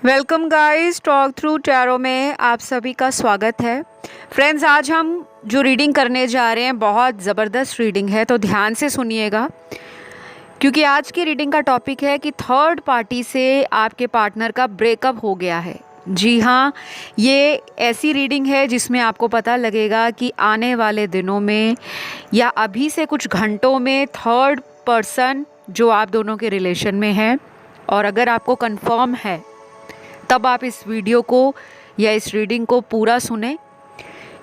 Welcome guys, talk through tarot में आप सभी का स्वागत है। फ्रेंड्स, आज हम जो रीडिंग करने जा रहे हैं बहुत ज़बरदस्त रीडिंग है, तो ध्यान से सुनिएगा क्योंकि आज की रीडिंग का टॉपिक है कि थर्ड पार्टी से आपके पार्टनर का ब्रेकअप हो गया है। जी हाँ, ये ऐसी रीडिंग है जिसमें आपको पता लगेगा कि आने वाले दिनों में या अभी से कुछ घंटों में थर्ड पर्सन जो आप दोनों के रिलेशन में है, और अगर आपको कंफर्म है तब आप इस वीडियो को या इस रीडिंग को पूरा सुने,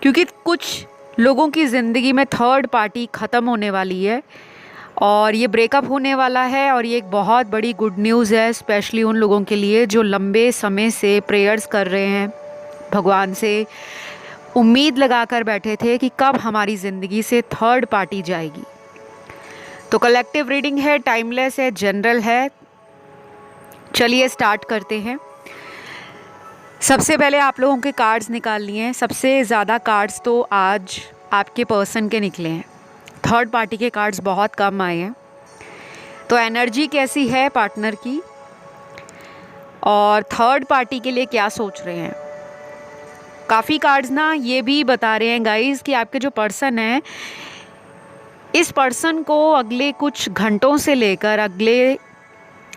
क्योंकि कुछ लोगों की ज़िंदगी में थर्ड पार्टी ख़त्म होने वाली है और ये ब्रेकअप होने वाला है। और ये एक बहुत बड़ी गुड न्यूज़ है, स्पेशली उन लोगों के लिए जो लंबे समय से प्रेयर्स कर रहे हैं, भगवान से उम्मीद लगा कर बैठे थे कि कब हमारी ज़िंदगी से थर्ड पार्टी जाएगी। तो कलेक्टिव रीडिंग है, टाइमलेस है, जनरल है। चलिए स्टार्ट करते हैं। सबसे पहले आप लोगों के कार्ड्स निकाल लिए हैं। सबसे ज़्यादा कार्ड्स तो आज आपके पर्सन के निकले हैं, थर्ड पार्टी के कार्ड्स बहुत कम आए हैं। तो एनर्जी कैसी है पार्टनर की और थर्ड पार्टी के लिए क्या सोच रहे हैं। काफ़ी कार्ड्स ना ये भी बता रहे हैं गाइस कि आपके जो पर्सन है, इस पर्सन को अगले कुछ घंटों से लेकर अगले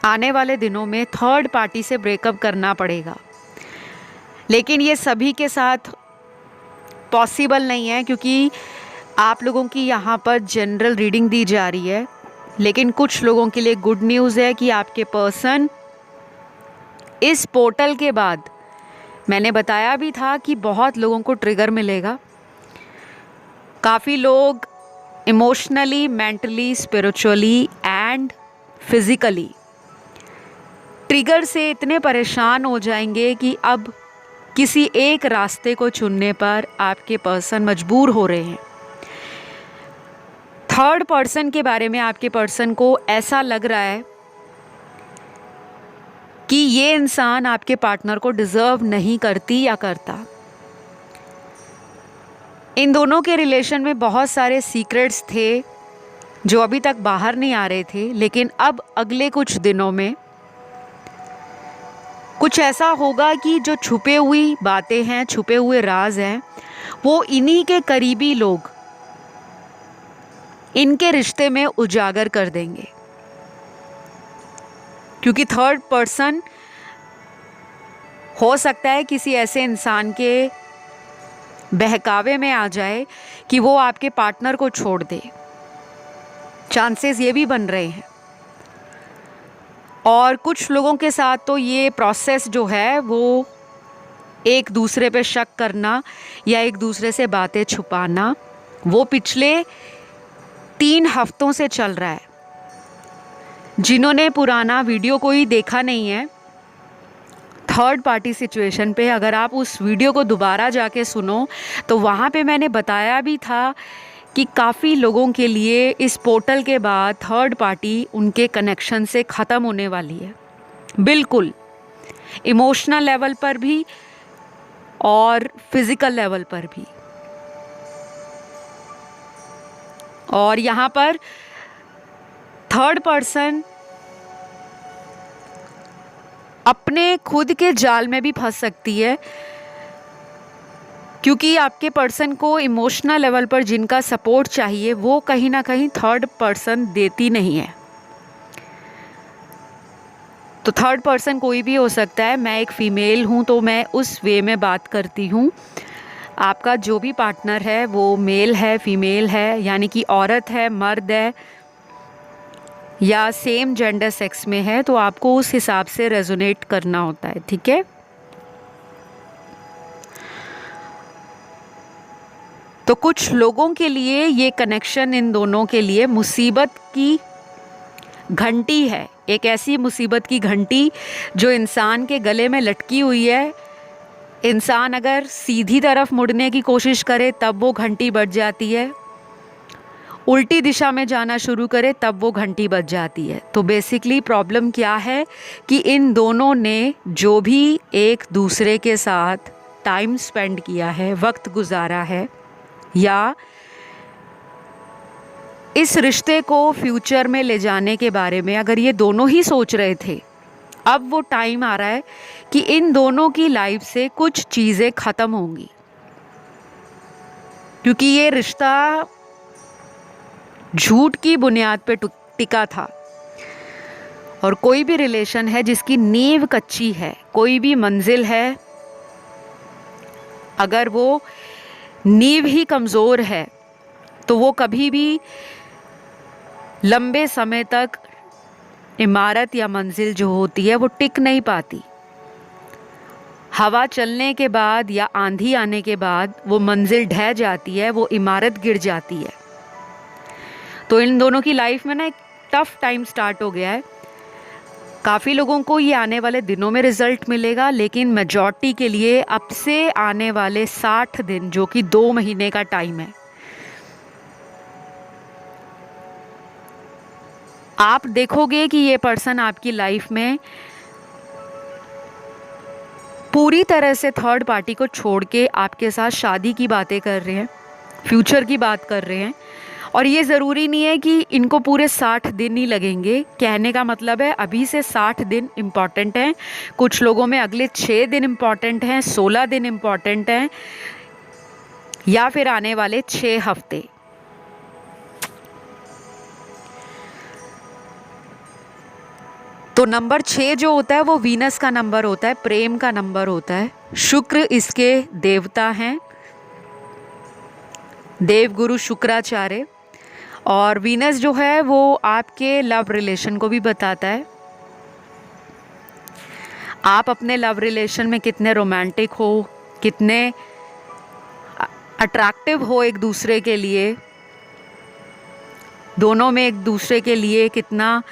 आने वाले दिनों में थर्ड पार्टी से ब्रेकअप करना पड़ेगा। लेकिन ये सभी के साथ पॉसिबल नहीं है, क्योंकि आप लोगों की यहाँ पर जनरल रीडिंग दी जा रही है। लेकिन कुछ लोगों के लिए गुड न्यूज़ है कि आपके पर्सन इस पोर्टल के बाद, मैंने बताया भी था कि बहुत लोगों को ट्रिगर मिलेगा। काफ़ी लोग emotionally, mentally, spiritually and physically trigger से इतने परेशान हो जाएंगे कि अब किसी एक रास्ते को चुनने पर आपके पर्सन मजबूर हो रहे हैं। थर्ड पर्सन के बारे में आपके पर्सन को ऐसा लग रहा है कि ये इंसान आपके पार्टनर को डिज़र्व नहीं करती या करता। इन दोनों के रिलेशन में बहुत सारे सीक्रेट्स थे जो अभी तक बाहर नहीं आ रहे थे, लेकिन अब अगले कुछ दिनों में कुछ ऐसा होगा कि जो छुपे हुई बातें हैं, छुपे हुए राज हैं, वो इन्हीं के करीबी लोग इनके रिश्ते में उजागर कर देंगे। क्योंकि थर्ड पर्सन हो सकता है किसी ऐसे इंसान के बहकावे में आ जाए कि वो आपके पार्टनर को छोड़ दे। चांसेस ये भी बन रहे हैं। और कुछ लोगों के साथ तो ये प्रोसेस जो है वो एक दूसरे पे शक करना या एक दूसरे से बातें छुपाना, वो पिछले 3 हफ्तों से चल रहा है। जिन्होंने पुराना वीडियो कोई देखा नहीं है थर्ड पार्टी सिचुएशन पे, अगर आप उस वीडियो को दोबारा जाके सुनो तो वहाँ पे मैंने बताया भी था कि काफ़ी लोगों के लिए इस पोर्टल के बाद थर्ड पार्टी उनके कनेक्शन से ख़त्म होने वाली है, बिल्कुल इमोशनल लेवल पर भी और फिज़िकल लेवल पर भी। और यहाँ पर थर्ड पर्सन अपने खुद के जाल में भी फंस सकती है, क्योंकि आपके पर्सन को इमोशनल लेवल पर जिनका सपोर्ट चाहिए वो कहीं ना कहीं थर्ड पर्सन देती नहीं है। तो थर्ड पर्सन कोई भी हो सकता है। मैं एक फ़ीमेल हूँ तो मैं उस वे में बात करती हूँ। आपका जो भी पार्टनर है वो मेल है, फीमेल है, यानी कि औरत है, मर्द है या सेम जेंडर सेक्स में है, तो आपको उस हिसाब से रेजोनेट करना होता है, ठीक है। तो कुछ लोगों के लिए ये कनेक्शन इन दोनों के लिए मुसीबत की घंटी है, एक ऐसी मुसीबत की घंटी जो इंसान के गले में लटकी हुई है। इंसान अगर सीधी तरफ मुड़ने की कोशिश करे तब वो घंटी बज जाती है, उल्टी दिशा में जाना शुरू करे तब वो घंटी बज जाती है। तो बेसिकली प्रॉब्लम क्या है कि इन दोनों ने जो भी एक दूसरे के साथ टाइम स्पेंड किया है, वक्त गुजारा है, या इस रिश्ते को फ्यूचर में ले जाने के बारे में अगर ये दोनों ही सोच रहे थे अब वो टाइम आ रहा है कि इन दोनों की लाइफ से कुछ चीज़ें ख़त्म होंगी, क्योंकि ये रिश्ता झूठ की बुनियाद पे टिका था। और कोई भी रिलेशन है जिसकी नींव कच्ची है, कोई भी मंजिल है, अगर वो नींव ही कमज़ोर है तो वो कभी भी लंबे समय तक इमारत या मंजिल जो होती है वो टिक नहीं पाती। हवा चलने के बाद या आंधी आने के बाद वो मंजिल ढह जाती है, वो इमारत गिर जाती है। तो इन दोनों की लाइफ में ना एक टफ टाइम स्टार्ट हो गया है। काफ़ी लोगों को ये आने वाले दिनों में रिजल्ट मिलेगा, लेकिन मेजॉरिटी के लिए अब से आने वाले 60 दिन, जो कि 2 महीने का टाइम है, आप देखोगे कि ये पर्सन आपकी लाइफ में पूरी तरह से थर्ड पार्टी को छोड़ के आपके साथ शादी की बातें कर रहे हैं, फ्यूचर की बात कर रहे हैं। और ये ज़रूरी नहीं है कि इनको पूरे 60 दिन ही लगेंगे। कहने का मतलब है अभी से 60 दिन इम्पॉर्टेंट हैं, कुछ लोगों में अगले 6 दिन इम्पॉर्टेंट हैं, 16 दिन इम्पॉर्टेंट हैं, या फिर आने वाले 6 हफ्ते। तो नंबर 6 जो होता है वो वीनस का नंबर होता है, प्रेम का नंबर होता है। शुक्र इसके देवता हैं, देवगुरु शुक्राचार्य। और वीनस जो है वो आपके लव रिलेशन को भी बताता है। आप अपने लव रिलेशन में कितने रोमांटिक हो, कितने अट्रैक्टिव हो एक दूसरे के लिए, दोनों में एक दूसरे के लिए कितना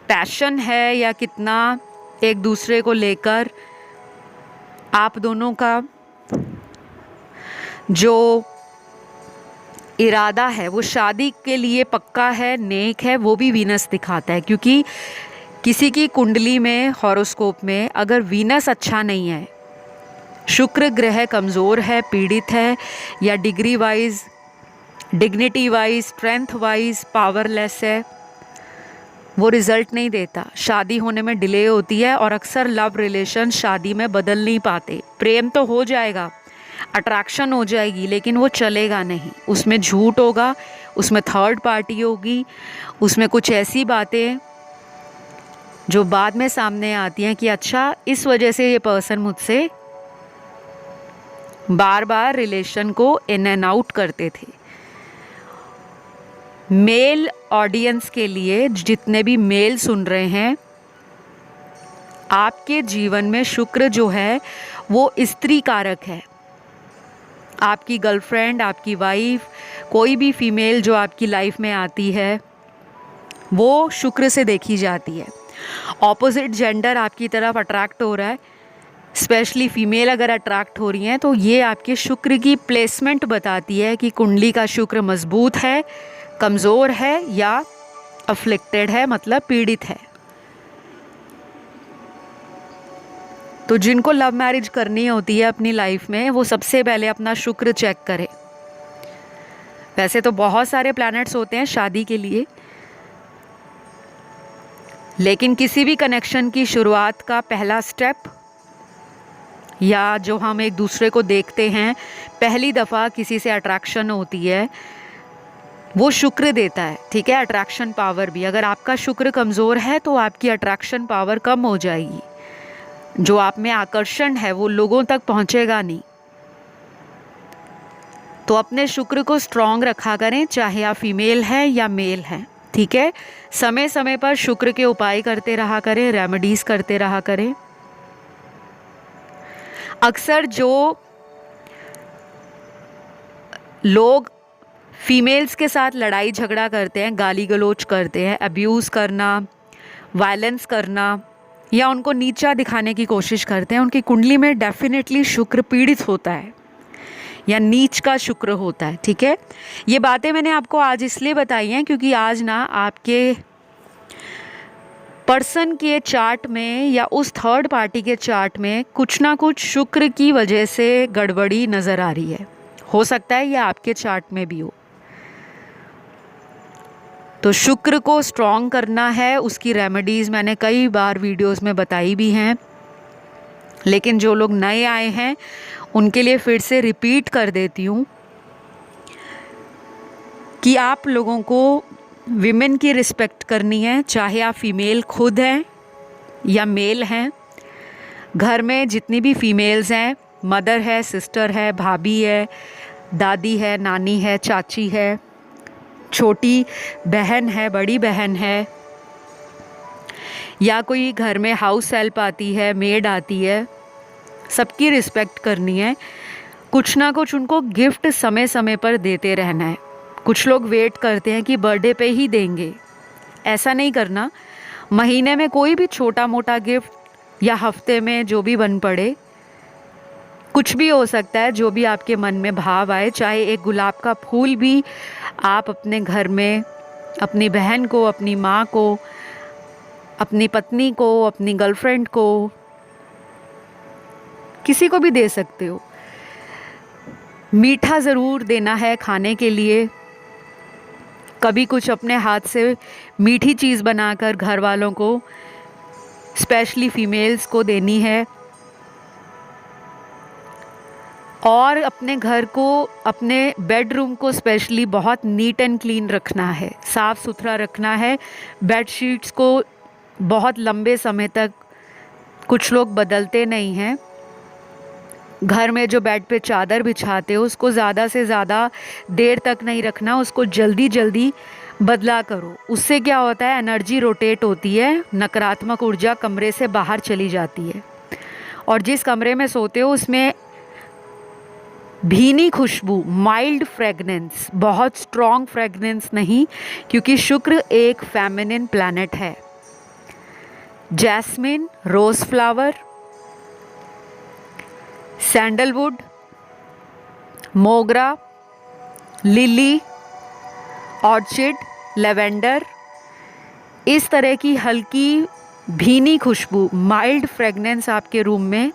पैशन है या कितना एक दूसरे को लेकर आप दोनों का जो इरादा है वो शादी के लिए पक्का है, नेक है, वो भी वीनस दिखाता है। क्योंकि किसी की कुंडली में, हॉरोस्कोप में अगर वीनस अच्छा नहीं है, शुक्र ग्रह कमज़ोर है, पीड़ित है, या degree wise, dignity wise, strength wise powerless है, वो रिज़ल्ट नहीं देता। शादी होने में डिले होती है और अक्सर लव रिलेशन शादी में बदल नहीं पाते। प्रेम तो हो जाएगा, अट्रैक्शन हो जाएगी, लेकिन वो चलेगा नहीं। उसमें झूठ होगा, उसमें थर्ड पार्टी होगी, उसमें कुछ ऐसी बातें जो बाद में सामने आती हैं कि अच्छा इस वजह से ये पर्सन मुझसे बार बार रिलेशन को इन एंड आउट करते थे। मेल ऑडियंस के लिए, जितने भी मेल सुन रहे हैं, आपके जीवन में शुक्र जो है वो स्त्री कारक है। आपकी गर्लफ्रेंड, आपकी वाइफ, कोई भी फीमेल जो आपकी लाइफ में आती है वो शुक्र से देखी जाती है। ऑपोजिट जेंडर आपकी तरफ अट्रैक्ट हो रहा है, स्पेशली फीमेल अगर अट्रैक्ट हो रही हैं, तो ये आपके शुक्र की प्लेसमेंट बताती है कि कुंडली का शुक्र मजबूत है, कमज़ोर है, या अफ्लिक्टेड है, मतलब पीड़ित है। तो जिनको लव मैरिज करनी होती है अपनी लाइफ में, वो सबसे पहले अपना शुक्र चेक करें। वैसे तो बहुत सारे प्लैनेट्स होते हैं शादी के लिए, लेकिन किसी भी कनेक्शन की शुरुआत का पहला स्टेप, या जो हम एक दूसरे को देखते हैं, पहली दफ़ा किसी से अट्रैक्शन होती है, वो शुक्र देता है। ठीक है, अट्रैक्शन पावर भी। अगर आपका शुक्र कमज़ोर है तो आपकी अट्रैक्शन पावर कम हो जाएगी, जो आप में आकर्षण है वो लोगों तक पहुंचेगा नहीं। तो अपने शुक्र को स्ट्रॉन्ग रखा करें, चाहे आप फीमेल हैं या मेल हैं। ठीक है, समय समय पर शुक्र के उपाय करते रहा करें, रेमेडीज करते रहा करें। अक्सर जो लोग फीमेल्स के साथ लड़ाई झगड़ा करते हैं, गाली गलौज करते हैं, अब्यूज़ करना, वायलेंस करना, या उनको नीचा दिखाने की कोशिश करते हैं, उनकी कुंडली में डेफिनेटली शुक्र पीड़ित होता है या नीच का शुक्र होता है। ठीक है, ये बातें मैंने आपको आज इसलिए बताई हैं क्योंकि आज ना आपके पर्सन के चार्ट में या उस थर्ड पार्टी के चार्ट में कुछ ना कुछ शुक्र की वजह से गड़बड़ी नज़र आ रही है। हो सकता है ये आपके चार्ट में भी हो। तो शुक्र को स्ट्रॉन्ग करना है, उसकी रेमेडीज़ मैंने कई बार वीडियोस में बताई भी हैं, लेकिन जो लोग नए आए हैं उनके लिए फिर से रिपीट कर देती हूँ कि आप लोगों को विमेन की रिस्पेक्ट करनी है, चाहे आप फीमेल खुद हैं या मेल हैं। घर में जितनी भी फीमेल्स हैं, मदर है, सिस्टर है, भाभी है, दादी है, नानी है, चाची है, छोटी बहन है, बड़ी बहन है, या कोई घर में हाउस हेल्प आती है, मेड आती है, सबकी रिस्पेक्ट करनी है। कुछ ना कुछ उनको गिफ्ट समय समय पर देते रहना है। कुछ लोग वेट करते हैं कि बर्थडे पे ही देंगे, ऐसा नहीं करना। महीने में कोई भी छोटा मोटा गिफ्ट या हफ्ते में जो भी बन पड़े, कुछ भी हो सकता है, जो भी आपके मन में भाव आए। चाहे एक गुलाब का फूल भी आप अपने घर में अपनी बहन को, अपनी माँ को, अपनी पत्नी को, अपनी गर्लफ्रेंड को, किसी को भी दे सकते हो। मीठा ज़रूर देना है खाने के लिए। कभी कुछ अपने हाथ से मीठी चीज़ बनाकर घर वालों को, स्पेशली फीमेल्स को देनी है। और अपने घर को, अपने बेडरूम को स्पेशली बहुत नीट एंड क्लीन रखना है, साफ़ सुथरा रखना है। बेडशीट्स को बहुत लंबे समय तक कुछ लोग बदलते नहीं हैं। घर में जो बेड पे चादर बिछाते हो उसको ज़्यादा से ज़्यादा देर तक नहीं रखना, उसको जल्दी जल्दी बदला करो। उससे क्या होता है, एनर्जी रोटेट होती है, नकारात्मक ऊर्जा कमरे से बाहर चली जाती है। और जिस कमरे में सोते हो उसमें भीनी खुशबू, माइल्ड फ्रेगनेंस, बहुत स्ट्रॉन्ग फ्रेगनेंस नहीं, क्योंकि शुक्र एक फेमिनिन प्लैनेट है। जैस्मिन, रोज़ फ्लावर, सैंडलवुड, मोगरा, लिली, ऑर्चिड, लेवेंडर, इस तरह की हल्की भीनी खुशबू, माइल्ड फ्रेगनेंस आपके रूम में,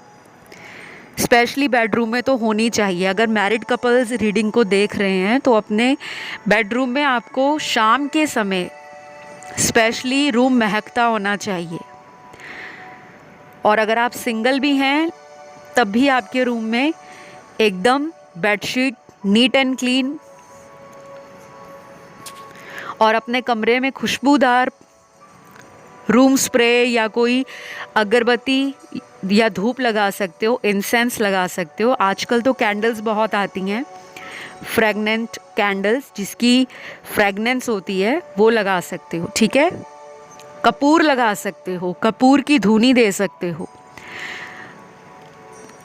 स्पेशली बेडरूम में तो होनी चाहिए। अगर मैरिड कपल्स रीडिंग को देख रहे हैं तो अपने बेडरूम में आपको शाम के समय स्पेशली रूम महकता होना चाहिए। और अगर आप सिंगल भी हैं तब भी आपके रूम में एकदम बेडशीट नीट एंड क्लीन, और अपने कमरे में खुशबूदार रूम स्प्रे या कोई अगरबत्ती या धूप लगा सकते हो, इंसेंस लगा सकते हो। आजकल तो कैंडल्स बहुत आती हैं, फ्रेगनेंट कैंडल्स जिसकी फ्रेगनेंस होती है, वो लगा सकते हो। ठीक है, कपूर लगा सकते हो, कपूर की धुनी दे सकते हो।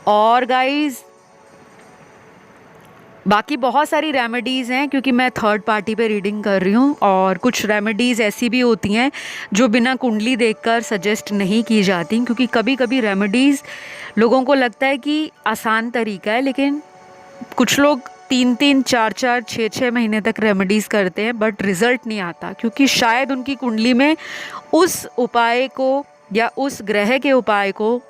और गाइस बाकी बहुत सारी रेमेडीज़ हैं, क्योंकि मैं थर्ड पार्टी पे रीडिंग कर रही हूँ। और कुछ रेमेडीज़ ऐसी भी होती हैं जो बिना कुंडली देखकर सजेस्ट नहीं की जाती, क्योंकि कभी कभी रेमेडीज़ लोगों को लगता है कि आसान तरीका है, लेकिन कुछ लोग 3-3, 4-4, 6-6 महीने तक रेमेडीज़ करते हैं बट रिज़ल्ट नहीं आता, क्योंकि शायद उनकी कुंडली में उस उपाय को या उस ग्रह के उपाय को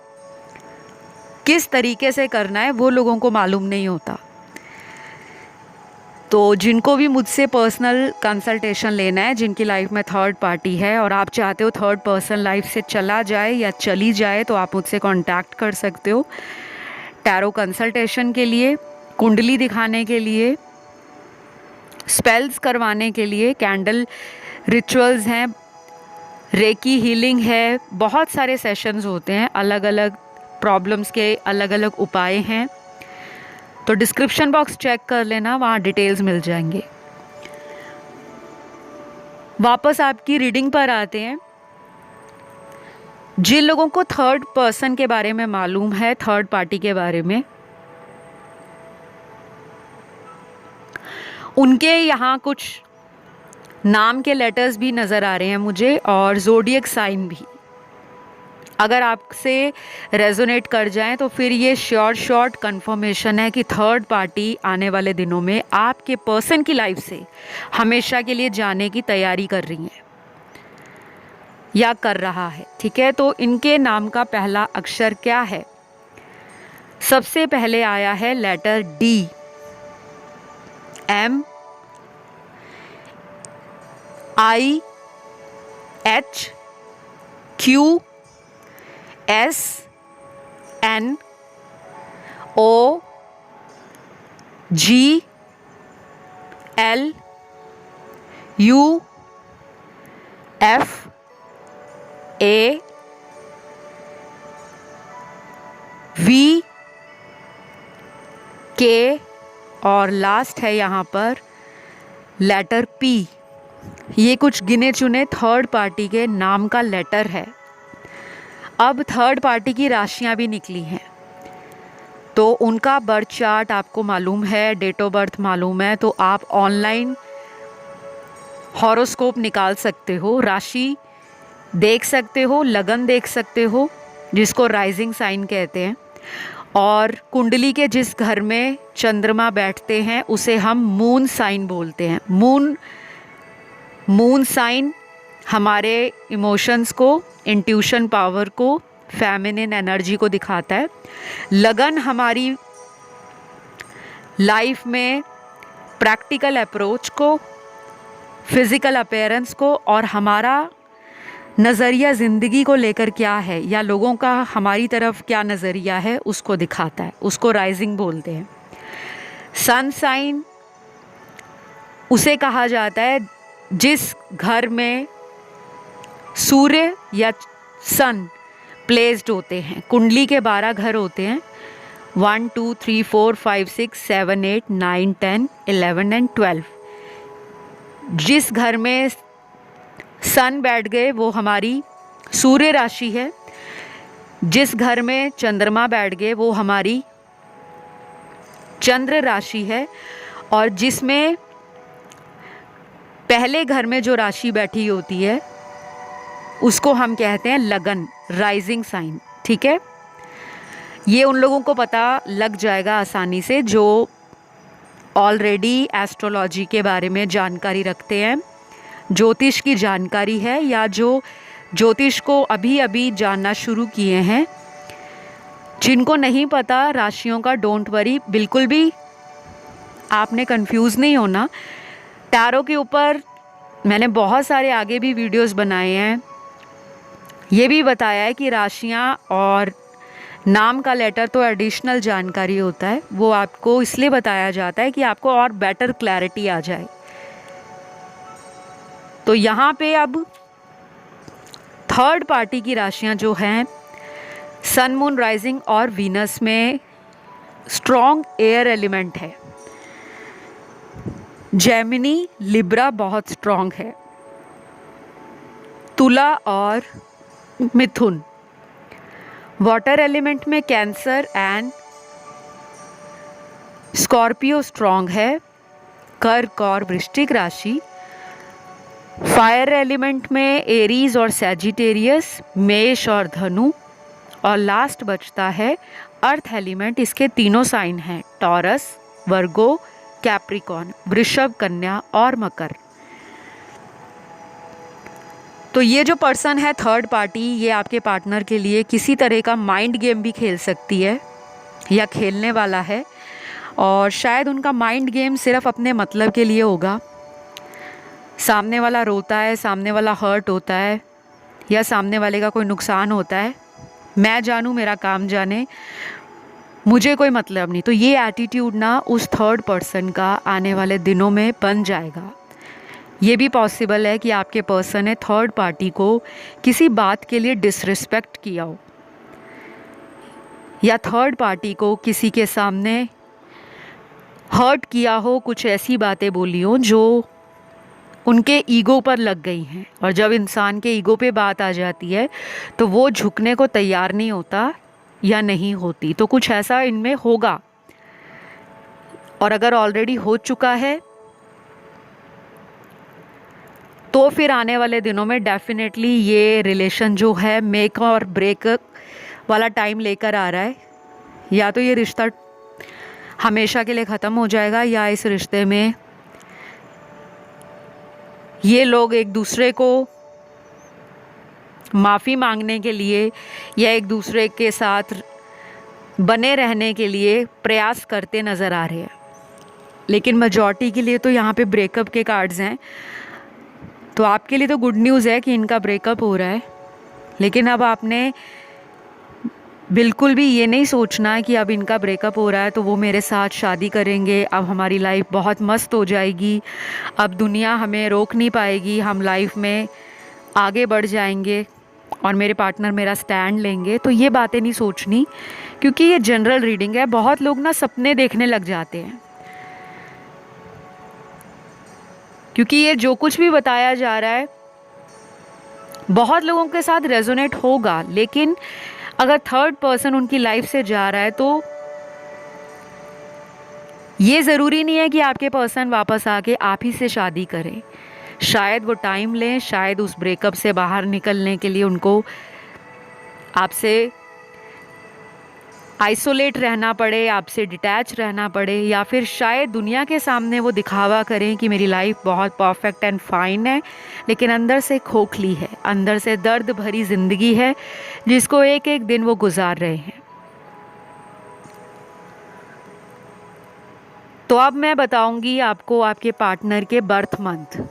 किस तरीके से करना है वो लोगों को मालूम नहीं होता। तो जिनको भी मुझसे पर्सनल कंसल्टेशन लेना है, जिनकी लाइफ में थर्ड पार्टी है और आप चाहते हो थर्ड पर्सन लाइफ से चला जाए या चली जाए, तो आप मुझसे कांटेक्ट कर सकते हो टैरो कंसल्टेशन के लिए, कुंडली दिखाने के लिए, स्पेल्स करवाने के लिए, कैंडल रिचुअल्स हैं, रेकी हीलिंग है, बहुत सारे सेशंस होते हैं, अलग अलग प्रॉब्लम्स के अलग अलग उपाय हैं। तो डिस्क्रिप्शन बॉक्स चेक कर लेना, वहाँ डिटेल्स मिल जाएंगे। वापस आपकी रीडिंग पर आते हैं। जिन लोगों को थर्ड पर्सन के बारे में मालूम है, थर्ड पार्टी के बारे में, उनके यहाँ कुछ नाम के लेटर्स भी नज़र आ रहे हैं मुझे, और ज़ोडिएक साइन भी। अगर आपसे रेजोनेट कर जाएं तो फिर ये शॉर्ट कंफर्मेशन है कि थर्ड पार्टी आने वाले दिनों में आपके पर्सन की लाइफ से हमेशा के लिए जाने की तैयारी कर रही है या कर रहा है। ठीक है, तो इनके नाम का पहला अक्षर क्या है? सबसे पहले आया है लेटर डी, एम, IHQSNOGLK और लास्ट है यहाँ पर लेटर P। ये कुछ गिने चुने थर्ड पार्टी के नाम का लेटर है। अब थर्ड पार्टी की राशियाँ भी निकली हैं, तो उनका बर्थ चार्ट आपको मालूम है, डेट ऑफ बर्थ मालूम है, तो आप ऑनलाइन हॉरोस्कोप निकाल सकते हो, राशि देख सकते हो, लगन देख सकते हो जिसको राइजिंग साइन कहते हैं, और कुंडली के जिस घर में चंद्रमा बैठते हैं उसे हम मून साइन बोलते हैं। मून साइन हमारे इमोशंस को, इंट्यूशन पावर को, फेमिनिन एनर्जी को दिखाता है। लगन हमारी लाइफ में प्रैक्टिकल अप्रोच को, फिज़िकल अपीयरेंस को, और हमारा नज़रिया ज़िंदगी को लेकर क्या है या लोगों का हमारी तरफ क्या नज़रिया है उसको दिखाता है, उसको राइजिंग बोलते हैं। सन साइन उसे कहा जाता है जिस घर में सूर्य या सन प्लेस्ड होते हैं। कुंडली के 12 घर होते हैं, 1 2 3 4 5 6 7 8 9 10 11 एंड 12। जिस घर में सन बैठ गए वो हमारी सूर्य राशि है, जिस घर में चंद्रमा बैठ गए वो हमारी चंद्र राशि है, और जिसमें पहले घर में जो राशि बैठी होती है उसको हम कहते हैं लगन, राइजिंग साइन। ठीक है, ये उन लोगों को पता लग जाएगा आसानी से जो ऑलरेडी एस्ट्रोलॉजी के बारे में जानकारी रखते हैं, ज्योतिष की जानकारी है, या जो ज्योतिष को अभी अभी जानना शुरू किए हैं। जिनको नहीं पता राशियों का, डोंट वरी, बिल्कुल भी आपने कंफ्यूज नहीं होना। टैरो के ऊपर मैंने बहुत सारे आगे भी वीडियोस बनाए हैं, ये भी बताया है कि राशियां और नाम का लेटर तो एडिशनल जानकारी होता है, वो आपको इसलिए बताया जाता है कि आपको और बेटर क्लैरिटी आ जाए। तो यहाँ पे अब थर्ड पार्टी की राशियां जो हैं, सन, मून, राइजिंग और वीनस में स्ट्रॉन्ग एयर एलिमेंट है। जेमिनी, लिब्रा बहुत स्ट्रॉन्ग है। तुला और मिथुन। वाटर एलिमेंट में कैंसर एंड स्कॉर्पियो स्ट्रॉन्ग है। कर्क और वृश्चिक राशि। फायर एलिमेंट में एरीज और सैजिटेरियस, मेष और धनु, और लास्ट बचता है अर्थ एलिमेंट। इसके तीनों साइन हैं, टॉरस, वर्गो, कैप्रिकॉर्न, वृषभ, कन्या और मकर। तो ये जो पर्सन है थर्ड पार्टी, ये आपके पार्टनर के लिए किसी तरह का माइंड गेम भी खेल सकती है या खेलने वाला है, और शायद उनका माइंड गेम सिर्फ अपने मतलब के लिए होगा। सामने वाला रोता है, सामने वाला हर्ट होता है, या सामने वाले का कोई नुकसान होता है, मैं जानूँ मेरा काम जाने, मुझे कोई मतलब नहीं। तो ये एटीट्यूड ना उस थर्ड पर्सन का आने वाले दिनों में बन जाएगा। ये भी पॉसिबल है कि आपके पर्सन ने थर्ड पार्टी को किसी बात के लिए डिसरिस्पेक्ट किया हो, या थर्ड पार्टी को किसी के सामने हर्ट किया हो, कुछ ऐसी बातें बोली हो जो उनके ईगो पर लग गई हैं। और जब इंसान के ईगो पे बात आ जाती है तो वो झुकने को तैयार नहीं होता या नहीं होती। तो कुछ ऐसा इनमें होगा, और अगर ऑलरेडी हो चुका है तो फिर आने वाले दिनों में डेफिनेटली ये रिलेशन जो है मेक और ब्रेक वाला टाइम लेकर आ रहा है। या तो ये रिश्ता हमेशा के लिए ख़त्म हो जाएगा, या इस रिश्ते में ये लोग एक दूसरे को माफ़ी मांगने के लिए या एक दूसरे के साथ बने रहने के लिए प्रयास करते नज़र आ रहे हैं। लेकिन मेजॉरिटी के लिए तो यहाँ पे ब्रेकअप के कार्ड्स हैं। तो आपके लिए तो गुड न्यूज़ है कि इनका ब्रेकअप हो रहा है, लेकिन अब आपने बिल्कुल भी ये नहीं सोचना है कि अब इनका ब्रेकअप हो रहा है तो वो मेरे साथ शादी करेंगे, अब हमारी लाइफ बहुत मस्त हो जाएगी, अब दुनिया हमें रोक नहीं पाएगी, हम लाइफ में आगे बढ़ जाएंगे और मेरे पार्टनर मेरा स्टैंड लेंगे। तो ये बातें नहीं सोचनी, क्योंकि ये जनरल रीडिंग है। बहुत लोग ना सपने देखने लग जाते हैं, क्योंकि ये जो कुछ भी बताया जा रहा है बहुत लोगों के साथ रेजोनेट होगा, लेकिन अगर थर्ड पर्सन उनकी लाइफ से जा रहा है तो ये ज़रूरी नहीं है कि आपके पर्सन वापस आके आप ही से शादी करें। शायद वो टाइम लें, शायद उस ब्रेकअप से बाहर निकलने के लिए उनको आपसे आइसोलेट रहना पड़े, आपसे डिटैच रहना पड़े, या फिर शायद दुनिया के सामने वो दिखावा करें कि मेरी लाइफ बहुत परफेक्ट एंड फाइन है, लेकिन अंदर से खोखली है, अंदर से दर्द भरी ज़िंदगी है जिसको एक एक दिन वो गुजार रहे हैं। तो अब मैं बताऊंगी आपको आपके पार्टनर के बर्थ मंथ।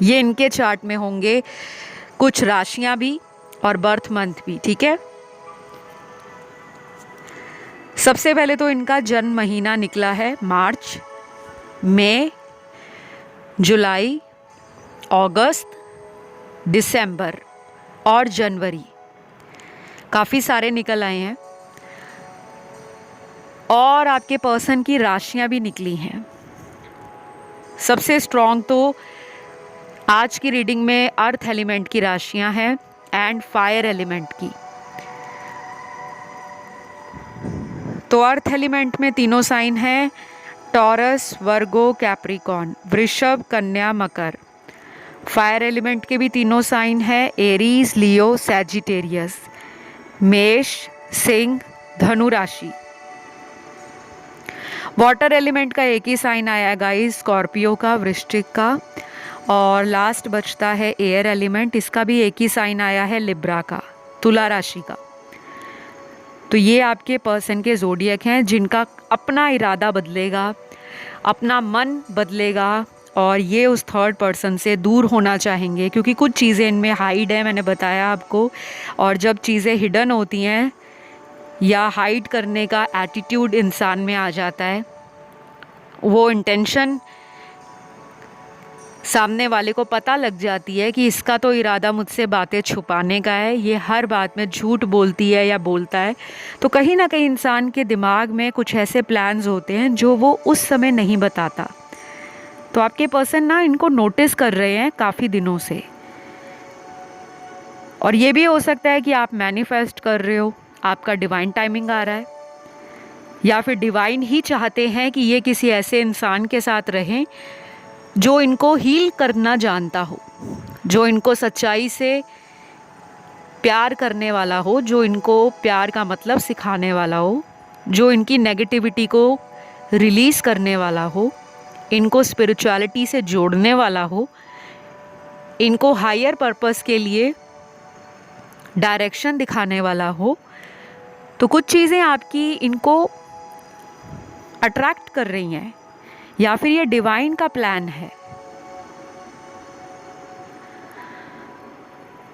ये इनके चार्ट में होंगे कुछ राशियां भी और बर्थ मंथ भी, ठीक है। सबसे पहले तो इनका जन्म महीना निकला है मार्च, मई, जुलाई, अगस्त, दिसंबर और जनवरी, काफ़ी सारे निकल आए हैं। और आपके पर्सन की राशियां भी निकली हैं। सबसे स्ट्रॉन्ग तो आज की रीडिंग में अर्थ एलिमेंट की राशियां हैं एंड फायर एलिमेंट की। तो अर्थ एलिमेंट में तीनों साइन हैं, टॉरस, वर्गो, कैप्रिकॉर्न, वृषभ, कन्या, मकर। फायर एलिमेंट के भी तीनों साइन हैं, एरीज, लियो, सैजिटेरियस, मेष, सिंह, धनु राशि। वाटर एलिमेंट का एक ही साइन आया है गाइस, स्कॉर्पियो का, वृश्चिक का। और लास्ट बचता है एयर एलिमेंट, इसका भी एक ही साइन आया है, लिब्रा का, तुला राशि का। तो ये आपके पर्सन के ज़ोडिएक हैं जिनका अपना इरादा बदलेगा, अपना मन बदलेगा और ये उस थर्ड पर्सन से दूर होना चाहेंगे, क्योंकि कुछ चीज़ें इनमें हाइड है, मैंने बताया आपको। और जब चीज़ें हिडन होती हैं या हाइड करने का एटीट्यूड इंसान में आ जाता है, वो इंटेंशन सामने वाले को पता लग जाती है कि इसका तो इरादा मुझसे बातें छुपाने का है, ये हर बात में झूठ बोलती है या बोलता है। तो कहीं ना कहीं इंसान के दिमाग में कुछ ऐसे प्लान्स होते हैं जो वो उस समय नहीं बताता। तो आपके पर्सन ना इनको नोटिस कर रहे हैं काफ़ी दिनों से। और ये भी हो सकता है कि आप मैनिफेस्ट कर रहे हो, आपका डिवाइन टाइमिंग आ रहा है, या फिर डिवाइन ही चाहते हैं कि ये किसी ऐसे इंसान के साथ रहें जो इनको हील करना जानता हो, जो इनको सच्चाई से प्यार करने वाला हो, जो इनको प्यार का मतलब सिखाने वाला हो, जो इनकी नेगेटिविटी को रिलीज़ करने वाला हो, इनको स्पिरिचुअलिटी से जोड़ने वाला हो, इनको हायर पर्पस के लिए डायरेक्शन दिखाने वाला हो। तो कुछ चीज़ें आपकी इनको अट्रैक्ट कर रही हैं, या फिर ये डिवाइन का प्लान है।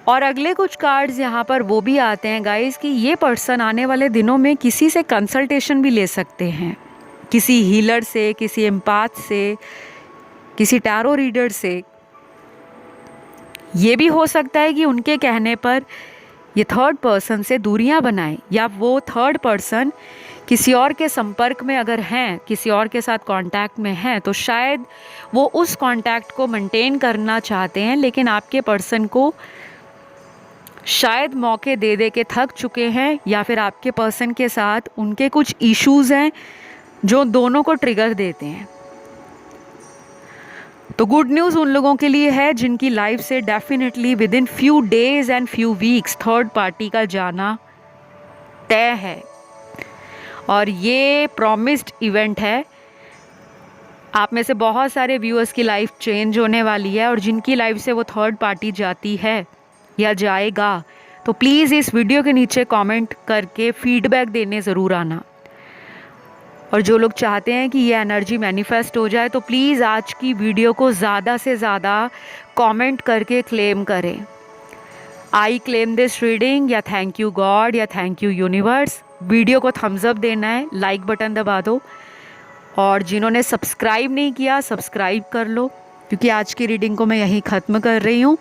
और अगले कुछ कार्ड्स यहाँ पर वो भी आते हैं गाइस कि ये पर्सन आने वाले दिनों में किसी से कंसल्टेशन भी ले सकते हैं, किसी हीलर से, किसी एम्पाथ से, किसी टैरो रीडर से। ये भी हो सकता है कि उनके कहने पर ये थर्ड पर्सन से दूरियां बनाए, या वो थर्ड पर्सन किसी और के संपर्क में अगर हैं, किसी और के साथ कांटेक्ट में हैं, तो शायद वो उस कांटेक्ट को मेंटेन करना चाहते हैं, लेकिन आपके पर्सन को शायद मौके दे दे के थक चुके हैं, या फिर आपके पर्सन के साथ उनके कुछ इश्यूज़ हैं जो दोनों को ट्रिगर देते हैं। तो गुड न्यूज़ उन लोगों के लिए है जिनकी लाइफ से definitely with in few days and few weeks third party का जाना तय है, और ये प्रॉमिस्ड इवेंट है। आप में से बहुत सारे व्यूअर्स की लाइफ चेंज होने वाली है, और जिनकी लाइफ से वो थर्ड पार्टी जाती है या जाएगा, तो प्लीज़ इस वीडियो के नीचे कमेंट करके फीडबैक देने ज़रूर आना। और जो लोग चाहते हैं कि ये एनर्जी मैनिफेस्ट हो जाए तो प्लीज़ आज की वीडियो को ज़्यादा से ज़्यादा कमेंट करके क्लेम करें, आई क्लेम दिस रीडिंग, या थैंक यू गॉड, या थैंक यू यूनिवर्स। वीडियो को थम्स अप देना है, लाइक बटन दबा दो, और जिन्होंने सब्सक्राइब नहीं किया सब्सक्राइब कर लो, क्योंकि आज की रीडिंग को मैं यहीं ख़त्म कर रही हूँ।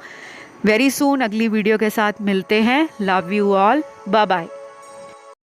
वेरी सून अगली वीडियो के साथ मिलते हैं। Love you all, bye bye.